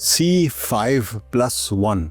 C5+1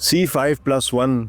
C5+1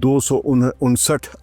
259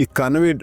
91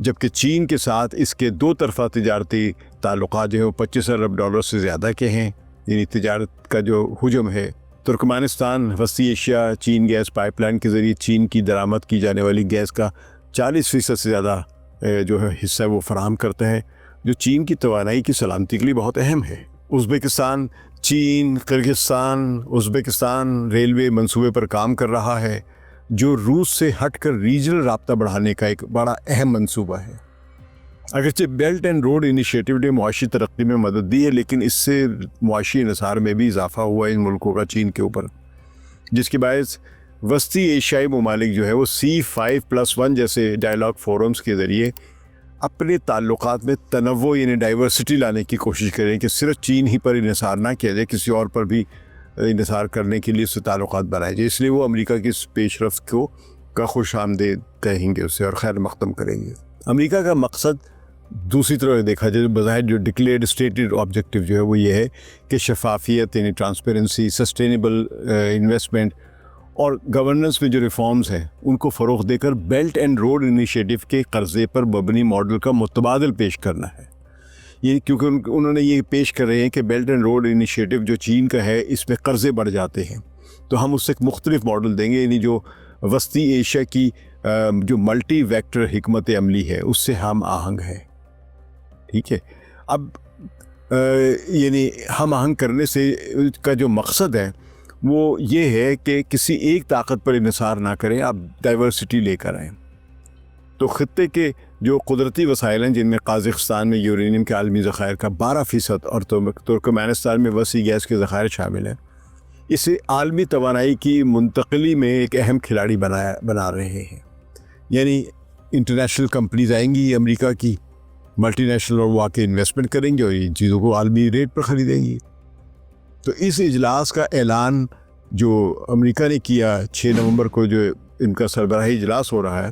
جبکہ چین کے ساتھ اس کے دو طرفہ تجارتی تعلقات جو ہیں وہ 25 ارب ڈالر سے زیادہ کے ہیں، یعنی تجارت کا جو حجم ہے۔ ترکمانستان وسطی ایشیا چین گیس پائپ لائن کے ذریعے چین کی درآمد کی جانے والی گیس کا 40% سے زیادہ جو ہے حصہ وہ فراہم کرتا ہے، جو چین کی توانائی کی سلامتی کے لیے بہت اہم ہے۔ ازبکستان، چین، ازبکستان ریلوے منصوبے پر کام کر رہا ہے، جو روس سے ہٹ کر ریجنل رابطہ بڑھانے کا ایک بڑا اہم منصوبہ ہے۔ اگرچہ بیلٹ اینڈ روڈ انیشیٹو نے معاشی ترقی میں مدد دی ہے، لیکن اس سے معاشی انحصار میں بھی اضافہ ہوا ہے ان ملکوں کا چین کے اوپر، جس کے باعث وسطی ایشیائی ممالک جو ہے وہ C5+1 جیسے ڈائیلاگ فورمز کے ذریعے اپنے تعلقات میں تنوع یعنی ڈائیورسٹی لانے کی کوشش کریں کہ صرف چین ہی پر انحصار نہ کیا جائے، کسی اور پر بھی انحصار کرنے کے لیے اس سے تعلقات بنائے جائے۔ اس لیے وہ امریکہ کی اس پیش رفت کا خوش آمدید کہیں گے اسے اور خیر مقدم کریں گے۔ امریکہ کا مقصد دوسری طرح دیکھا جائے بظاہر جو ڈکلیئرڈ اسٹیٹڈ آبجیکٹیو جو ہے وہ یہ ہے کہ شفافیت یعنی ٹرانسپیرنسی، سسٹینیبل انویسٹمنٹ اور گورننس میں جو ریفارمز ہیں ان کو فروغ دے کر بیلٹ اینڈ روڈ انیشیٹو کے قرضے پر مبنی ماڈل کا متبادل پیش کرنا ہے۔ یہ کیونکہ انہوں نے یہ پیش کر رہے ہیں کہ بیلٹ اینڈ روڈ انیشیٹو جو چین کا ہے اس میں قرضے بڑھ جاتے ہیں، تو ہم اس سے ایک مختلف ماڈل دیں گے، یعنی جو وسطی ایشیا کی جو ملٹی ویکٹر حکمت عملی ہے اس سے ہم آہنگ ہے۔ ٹھیک ہے، اب یعنی ہم آہنگ کرنے سے کا جو مقصد ہے وہ یہ ہے کہ کسی ایک طاقت پر انحصار نہ کریں، آپ ڈائیورسٹی لے کر آئیں۔ تو خطے کے جو قدرتی وسائل ہیں جن میں قازقستان میں یورینیم کے عالمی ذخائر کا 12% اور ترکمانستان میں وسیع گیس کے ذخائر شامل ہیں، اسے عالمی توانائی کی منتقلی میں ایک اہم کھلاڑی بنا رہے ہیں۔ یعنی انٹرنیشنل کمپنیز آئیں گی امریکہ کی، ملٹی نیشنل، اور وہ آ کے انویسٹمنٹ کریں گے اور ان چیزوں کو عالمی ریٹ پر خریدیں گی۔ تو اس اجلاس کا اعلان جو امریکہ نے کیا 6 نومبر کو، جو ان کا سربراہی اجلاس ہو رہا ہے،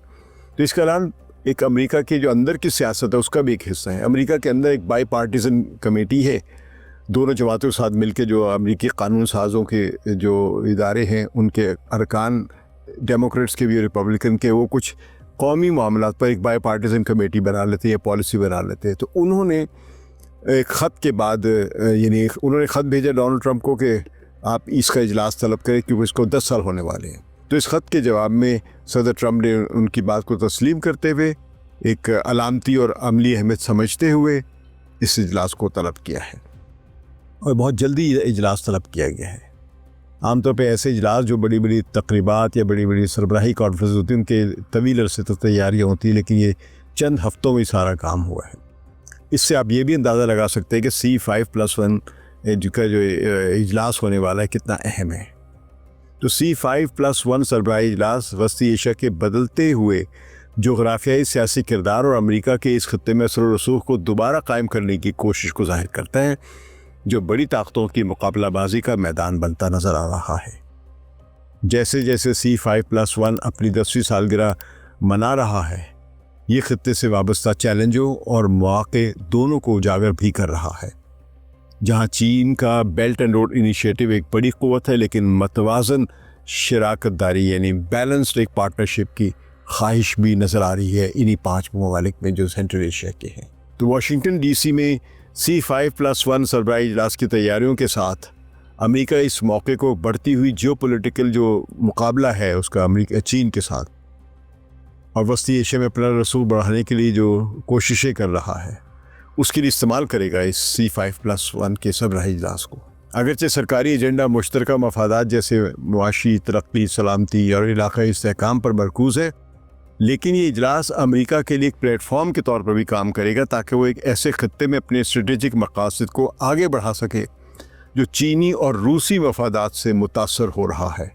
تو اس کا اعلان ایک امریکہ کے جو اندر کی سیاست ہے اس کا بھی ایک حصہ ہے۔ امریکہ کے اندر ایک بائی پارٹیزن کمیٹی ہے، دونوں جماعتوں کے ساتھ مل کے جو امریکی قانون سازوں کے جو ادارے ہیں ان کے ارکان، ڈیموکریٹس کے بھی ریپبلکن کے، وہ کچھ قومی معاملات پر ایک بائی پارٹیزن کمیٹی بنا لیتے ہیں یا پالیسی بنا لیتے ہیں۔ تو انہوں نے ایک خط کے بعد یعنی انہوں نے خط بھیجا ڈونلڈ ٹرمپ کو کہ آپ اس کا اجلاس طلب کریں کیونکہ اس کو 10 سال ہونے والے ہیں۔ تو اس خط کے جواب میں صدر ٹرمپ نے ان کی بات کو تسلیم کرتے ہوئے ایک علامتی اور عملی اہمیت سمجھتے ہوئے اس اجلاس کو طلب کیا ہے، اور بہت جلدی اجلاس طلب کیا گیا ہے۔ عام طور پہ ایسے اجلاس جو بڑی بڑی تقریبات یا بڑی بڑی سربراہی کانفرنس ہوتی ہیں ان کے طویل عرصے تک تیاریاں ہوتی ہیں، لیکن یہ چند ہفتوں میں سارا کام ہوا ہے۔ اس سے آپ یہ بھی اندازہ لگا سکتے ہیں کہ C5+1 کا جو اجلاس ہونے والا ہے کتنا اہم ہے۔ تو C5+1 سربراہی اجلاس وسطی ایشیا کے بدلتے ہوئے جغرافیائی سیاسی کردار اور امریکہ کے اس خطے میں اثر و رسوخ کو دوبارہ قائم کرنے کی کوشش کو ظاہر کرتا ہے، جو بڑی طاقتوں کی مقابلہ بازی کا میدان بنتا نظر آ رہا ہے۔ جیسے جیسے C5+1 اپنی 10ویں سالگرہ منا رہا ہے، یہ خطے سے وابستہ چیلنجوں اور مواقع دونوں کو اجاگر بھی کر رہا ہے۔ جہاں چین کا بیلٹ اینڈ روڈ انیشیٹو ایک بڑی قوت ہے، لیکن متوازن شراکت داری یعنی بیلنسڈ ایک پارٹنرشپ کی خواہش بھی نظر آ رہی ہے انہی 5 ممالک میں جو سینٹرل ایشیا کے ہیں۔ تو واشنگٹن ڈی سی میں C5+1 سربراہی اجلاس کی تیاریوں کے ساتھ امریکہ اس موقع کو بڑھتی ہوئی جیو پولیٹیکل جو مقابلہ ہے اس کا امریکہ چین کے ساتھ اور وسطی ایشیا میں اپنا رسوخ بڑھانے کے لیے جو کوششیں کر رہا ہے اس کے لیے استعمال کرے گا اس C5+1 کے سربراہی اجلاس کو۔ اگرچہ سرکاری ایجنڈا مشترکہ مفادات جیسے معاشی ترقی، سلامتی اور علاقائی استحکام پر مرکوز ہے، لیکن یہ اجلاس امریکہ کے لیے ایک پلیٹ فارم کے طور پر بھی کام کرے گا تاکہ وہ ایک ایسے خطے میں اپنے اسٹریٹجک مقاصد کو آگے بڑھا سکے جو چینی اور روسی مفادات سے متاثر ہو رہا ہے،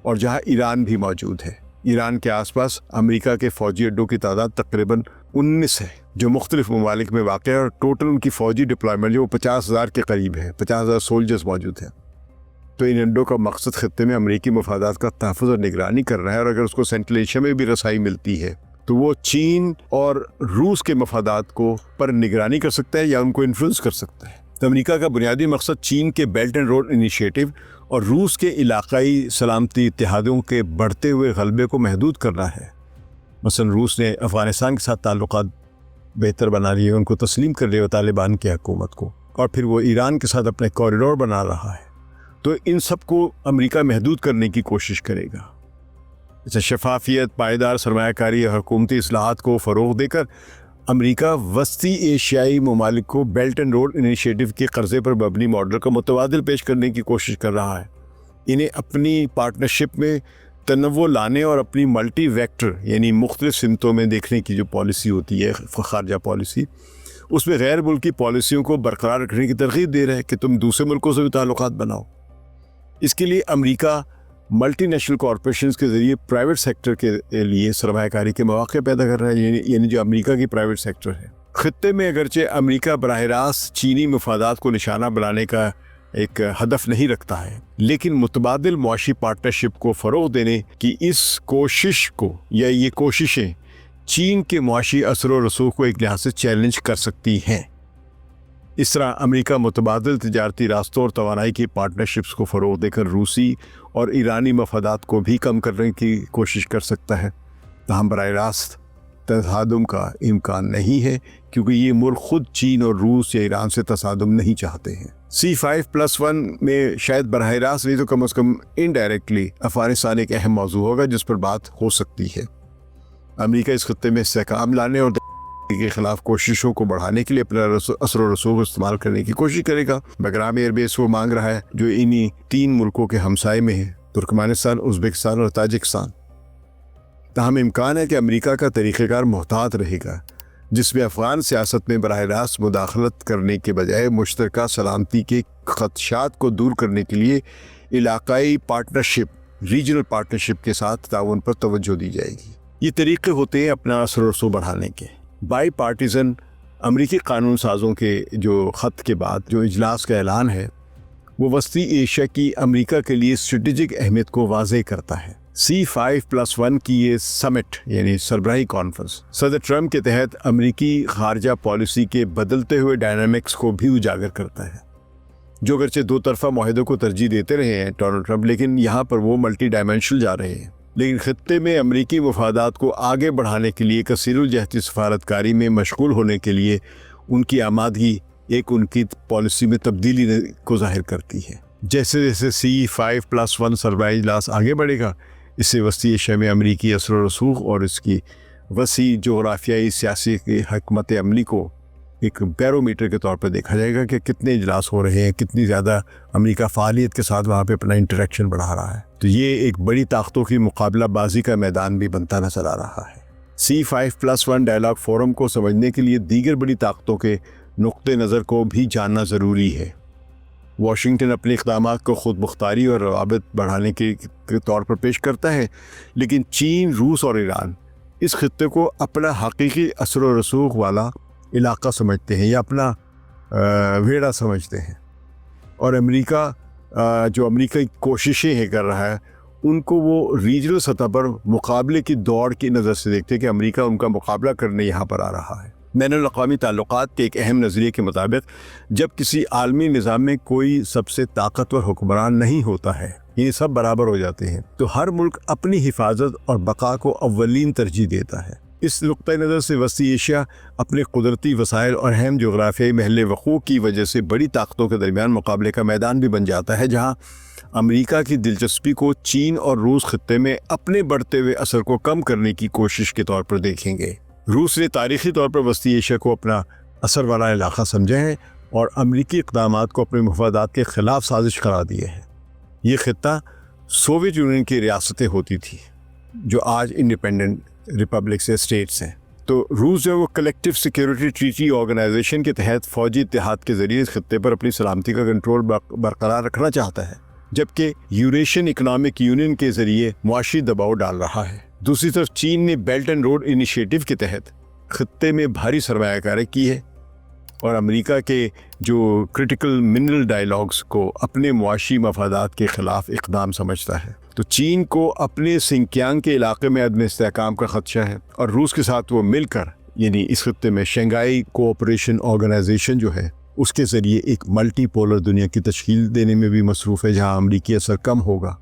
اور جہاں ایران بھی موجود ہے۔ ایران کے آس پاس امریکہ کے فوجی اڈوں کی تعداد تقریباً 19 ہے جو مختلف ممالک میں واقع ہے، اور ٹوٹل ان کی فوجی ڈپلائمنٹ جو 50,000 کے قریب ہے، 50,000 سولجرز موجود ہیں۔ تو ان اڈوں کا مقصد خطے میں امریکی مفادات کا تحفظ اور نگرانی کرنا ہے، اور اگر اس کو سینٹرل ایشیا میں بھی رسائی ملتی ہے تو وہ چین اور روس کے مفادات کو پر نگرانی کر سکتا ہے یا ان کو انفلوئنس کر سکتا ہے۔ تو امریکہ کا بنیادی مقصد چین کے بیلٹ اینڈ روڈ انیشیٹو اور روس کے علاقائی سلامتی اتحادوں کے بڑھتے ہوئے غلبے کو محدود کرنا ہے۔ مثلا روس نے افغانستان کے ساتھ تعلقات بہتر بنا رہی ہے، ان کو تسلیم کر رہی ہے طالبان کی حکومت کو، اور پھر وہ ایران کے ساتھ اپنا کوریڈور بنا رہا ہے، تو ان سب کو امریکہ محدود کرنے کی کوشش کرے گا۔ شفافیت، پائیدار سرمایہ کاری اور حکومتی اصلاحات کو فروغ دے کر امریکہ وسطی ایشیائی ممالک کو بیلٹ اینڈ روڈ انیشیٹو کے قرضے پر مبنی ماڈل کا متبادل پیش کرنے کی کوشش کر رہا ہے۔ انہیں اپنی پارٹنرشپ میں تنوع لانے اور اپنی ملٹی ویکٹر یعنی مختلف سمتوں میں دیکھنے کی جو پالیسی ہوتی ہے خارجہ پالیسی، اس میں غیر ملکی پالیسیوں کو برقرار رکھنے کی ترغیب دے رہا ہے کہ تم دوسرے ملکوں سے بھی تعلقات بناؤ۔ اس کے لیے امریکہ ملٹی نیشنل کارپوریشنز کے ذریعے پرائیویٹ سیکٹر کے لیے سرمایہ کاری کے مواقع پیدا کر رہا ہے، یعنی جو امریکہ کی پرائیویٹ سیکٹر ہے۔ خطے میں اگرچہ امریکہ براہ راست چینی مفادات کو نشانہ بنانے کا ایک ہدف نہیں رکھتا ہے، لیکن متبادل معاشی پارٹنرشپ کو فروغ دینے کی اس کوشش کو یا یہ کوششیں چین کے معاشی اثر و رسوخ کو ایک لحاظ سے چیلنج کر سکتی ہیں۔ اس طرح امریکہ متبادل تجارتی راستوں اور توانائی کی پارٹنرشپس کو فروغ دے کر روسی اور ایرانی مفادات کو بھی کم کرنے کی کوشش کر سکتا ہے، تاہم براہ راست تصادم کا امکان نہیں ہے، کیونکہ یہ ملک خود چین اور روس یا ایران سے تصادم نہیں چاہتے ہیں۔ C5+1 میں شاید براہ راست نہیں تو کم از کم انڈائریکٹلی افغانستان ایک اہم موضوع ہوگا جس پر بات ہو سکتی ہے۔ امریکہ اس خطے میں استحکام لانے اور کے خلاف کوششوں کو بڑھانے کے لیے اپنا اثر و رسوخ استعمال کرنے کی کوشش کرے گا۔ بگرام ایئر بیس وہ مانگ رہا ہے جو انہی 3 ملکوں کے ہمسائے میں ہے، ترکمانستان، ازبکستان اور تاجکستان۔ تاہم امکان ہے کہ امریکہ کا طریقہ کار محتاط رہے گا، جس میں افغان سیاست میں براہ راست مداخلت کرنے کے بجائے مشترکہ سلامتی کے خدشات کو دور کرنے کے لیے علاقائی پارٹنرشپ، ریجنل پارٹنرشپ کے ساتھ تعاون پر توجہ دی جائے گی۔ یہ طریقے ہوتے ہیں اپنا اثر و رسوخ بڑھانے کے۔ بائی پارٹیزن امریکی قانون سازوں کے جو خط کے بعد جو اجلاس کا اعلان ہے، وہ وسطی ایشیا کی امریکہ کے لیے اسٹریٹجک اہمیت کو واضح کرتا ہے۔ C5+1 کی یہ سمٹ یعنی سربراہی کانفرنس صدر ٹرمپ کے تحت امریکی خارجہ پالیسی کے بدلتے ہوئے ڈائنامکس کو بھی اجاگر کرتا ہے، جو اگرچہ 2 طرفہ معاہدوں کو ترجیح دیتے رہے ہیں ڈونلڈ ٹرمپ، لیکن یہاں پر وہ ملٹی ڈائمینشنل جا رہے ہیں۔ لیکن خطے میں امریکی مفادات کو آگے بڑھانے کے لیے کثیر الجہتی سفارتکاری میں مشغول ہونے کے لیے ان کی آمادگی ایک ان کی پالیسی میں تبدیلی کو ظاہر کرتی ہے۔ جیسے جیسے C5+1 سربراہی اجلاس آگے بڑھے گا، اس سے وسطی ایشیا میں امریکی اثر و رسوخ اور اس کی وسیع جغرافیائی سیاسی کی حکمت عملی کو ایک بیرومیٹر کے طور پر دیکھا جائے گا کہ کتنے اجلاس ہو رہے ہیں، کتنی زیادہ امریکہ فعالیت کے ساتھ وہاں پہ اپنا انٹریکشن بڑھا رہا ہے۔ تو یہ ایک بڑی طاقتوں کی مقابلہ بازی کا میدان بھی بنتا نظر آ رہا ہے۔ C5+1 ڈائیلاگ فورم کو سمجھنے کے لیے دیگر بڑی طاقتوں کے نقطہ نظر کو بھی جاننا ضروری ہے۔ واشنگٹن اپنے اقدامات کو خود مختاری اور روابط بڑھانے کے طور پر پیش کرتا ہے، لیکن چین، روس اور ایران اس خطے کو اپنا حقیقی اثر و رسوخ والا علاقہ سمجھتے ہیں یا اپنا ویڑا سمجھتے ہیں، اور امریکہ جو امریکہ کوششیں ہے کر رہا ہے ان کو وہ ریجنل سطح پر مقابلے کی دوڑ کی نظر سے دیکھتے ہیں کہ امریکہ ان کا مقابلہ کرنے یہاں پر آ رہا ہے۔ بین الاقوامی تعلقات کے ایک اہم نظریے کے مطابق جب کسی عالمی نظام میں کوئی سب سے طاقتور حکمران نہیں ہوتا ہے، یہ سب برابر ہو جاتے ہیں، تو ہر ملک اپنی حفاظت اور بقا کو اولین ترجیح دیتا ہے۔ اس نقطۂ نظر سے وسطی ایشیا اپنے قدرتی وسائل اور اہم جغرافیائی محل وقوع کی وجہ سے بڑی طاقتوں کے درمیان مقابلے کا میدان بھی بن جاتا ہے، جہاں امریکہ کی دلچسپی کو چین اور روس خطے میں اپنے بڑھتے ہوئے اثر کو کم کرنے کی کوشش کے طور پر دیکھیں گے۔ روس نے تاریخی طور پر وسطی ایشیا کو اپنا اثر والا علاقہ سمجھا ہے اور امریکی اقدامات کو اپنے مفادات کے خلاف سازش قرار دیے ہے۔ یہ خطہ سوویت یونین کی ریاستیں ہوتی تھی جو آج انڈیپینڈنٹ ریپبلکس یا اسٹیٹس ہیں۔ تو روس جو وہ کلیکٹیو سیکیورٹی ٹریٹی آرگنائزیشن کے تحت فوجی اتحاد کے ذریعے اس خطے پر اپنی سلامتی کا کنٹرول برقرار رکھنا چاہتا ہے، جبکہ یوریشین اکنامک یونین کے ذریعے معاشی دباؤ ڈال رہا ہے۔ دوسری طرف چین نے بیلٹ اینڈ روڈ انیشیٹو کے تحت خطے میں بھاری سرمایہ کاری کی ہے اور امریکہ کے جو کرٹیکل منرل ڈائیلاگز کو اپنے معاشی مفادات کے خلاف اقدام سمجھتا ہے۔ تو چین کو اپنے سنکیانگ کے علاقے میں عدم استحکام کا خدشہ ہے اور روس کے ساتھ وہ مل کر یعنی اس خطے میں شنگھائی کوآپریشن آرگنائزیشن جو ہے اس کے ذریعے ایک ملٹی پولر دنیا کی تشکیل دینے میں بھی مصروف ہے، جہاں امریکی اثر کم ہوگا۔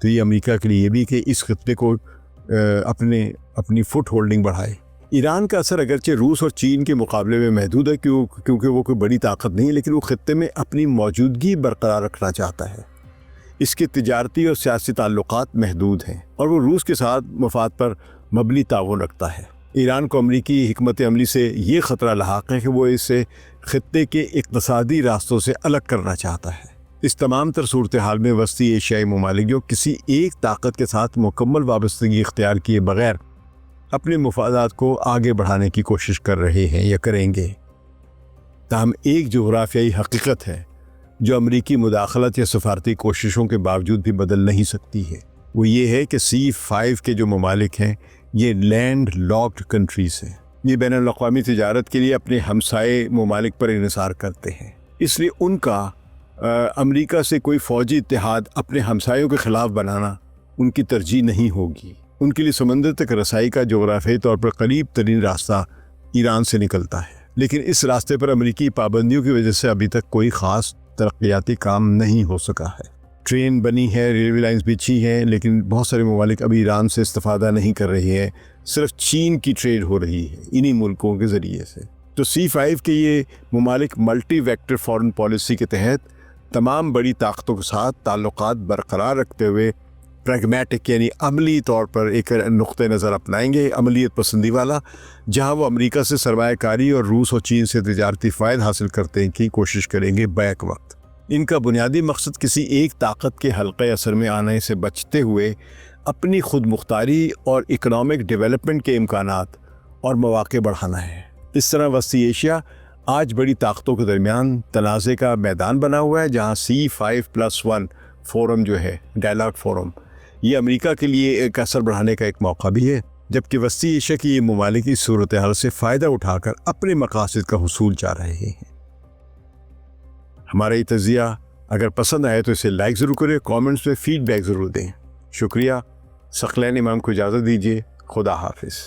تو یہ امریکہ کے لیے بھی کہ اس خطے کو اپنی فٹ ہولڈنگ بڑھائے، ایران کا اثر اگرچہ روس اور چین کے مقابلے میں محدود ہے کیونکہ وہ کوئی بڑی طاقت نہیں ہے، لیکن وہ خطے میں اپنی موجودگی برقرار رکھنا چاہتا ہے۔ اس کے تجارتی اور سیاسی تعلقات محدود ہیں اور وہ روس کے ساتھ مفاد پر مبنی تعاون رکھتا ہے۔ ایران کو امریکی حکمت عملی سے یہ خطرہ لاحق ہے کہ وہ اسے خطے کے اقتصادی راستوں سے الگ کرنا چاہتا ہے۔ اس تمام تر صورتحال میں وسطی ایشیائی ممالک جو کسی ایک طاقت کے ساتھ مکمل وابستگی اختیار کیے بغیر اپنے مفادات کو آگے بڑھانے کی کوشش کر رہے ہیں یا کریں گے۔ تاہم ایک جغرافیائی حقیقت ہے جو امریکی مداخلت یا سفارتی کوششوں کے باوجود بھی بدل نہیں سکتی ہے، وہ یہ ہے کہ C5 کے جو ممالک ہیں یہ لینڈ لاکڈ کنٹریز ہیں۔ یہ بین الاقوامی تجارت کے لیے اپنے ہمسائے ممالک پر انحصار کرتے ہیں، اس لیے ان کا امریکہ سے کوئی فوجی اتحاد اپنے ہمسایوں کے خلاف بنانا ان کی ترجیح نہیں ہوگی۔ ان کے لیے سمندر تک رسائی کا جغرافیائی طور پر قریب ترین راستہ ایران سے نکلتا ہے، لیکن اس راستے پر امریکی پابندیوں کی وجہ سے ابھی تک کوئی خاص ترقیاتی کام نہیں ہو سکا ہے۔ ٹرین بنی ہے، ریلوے لائنز بچھی ہیں، لیکن بہت سارے ممالک ابھی ایران سے استفادہ نہیں کر رہے ہیں، صرف چین کی ٹریڈ ہو رہی ہے انہی ملکوں کے ذریعے سے۔ تو C5 کے یہ ممالک ملٹی ویکٹر فارن پالیسی کے تحت تمام بڑی طاقتوں کے ساتھ تعلقات برقرار رکھتے ہوئے پریگمیٹک یعنی عملی طور پر ایک نقطۂ نظر اپنائیں گے، عملیت پسندی والا، جہاں وہ امریکہ سے سرمایہ کاری اور روس اور چین سے تجارتی فائدہ حاصل کرنے کی کوشش کریں گے بیک وقت۔ ان کا بنیادی مقصد کسی ایک طاقت کے حلقۂ اثر میں آنے سے بچتے ہوئے اپنی خود مختاری اور اکنامک ڈیولپمنٹ کے امکانات اور مواقع بڑھانا ہے۔ اس طرح وسطی ایشیا آج بڑی طاقتوں کے درمیان تنازع کا میدان بنا ہوا ہے، جہاں C5+1 فورم جو ہے، ڈائلاگ فورم، یہ امریکہ کے لیے ایک اثر بڑھانے کا ایک موقع بھی ہے، جبکہ وسطی ایشیا کی یہ ممالک اس صورتحال سے فائدہ اٹھا کر اپنے مقاصد کا حصول چاہ رہے ہیں۔ ہمارا یہ تجزیہ اگر پسند آئے تو اسے لائک ضرور کریں، کامنٹس میں فیڈ بیک ضرور دیں۔ شکریہ۔ ثقلین امام کو اجازت دیجیے۔ خدا حافظ۔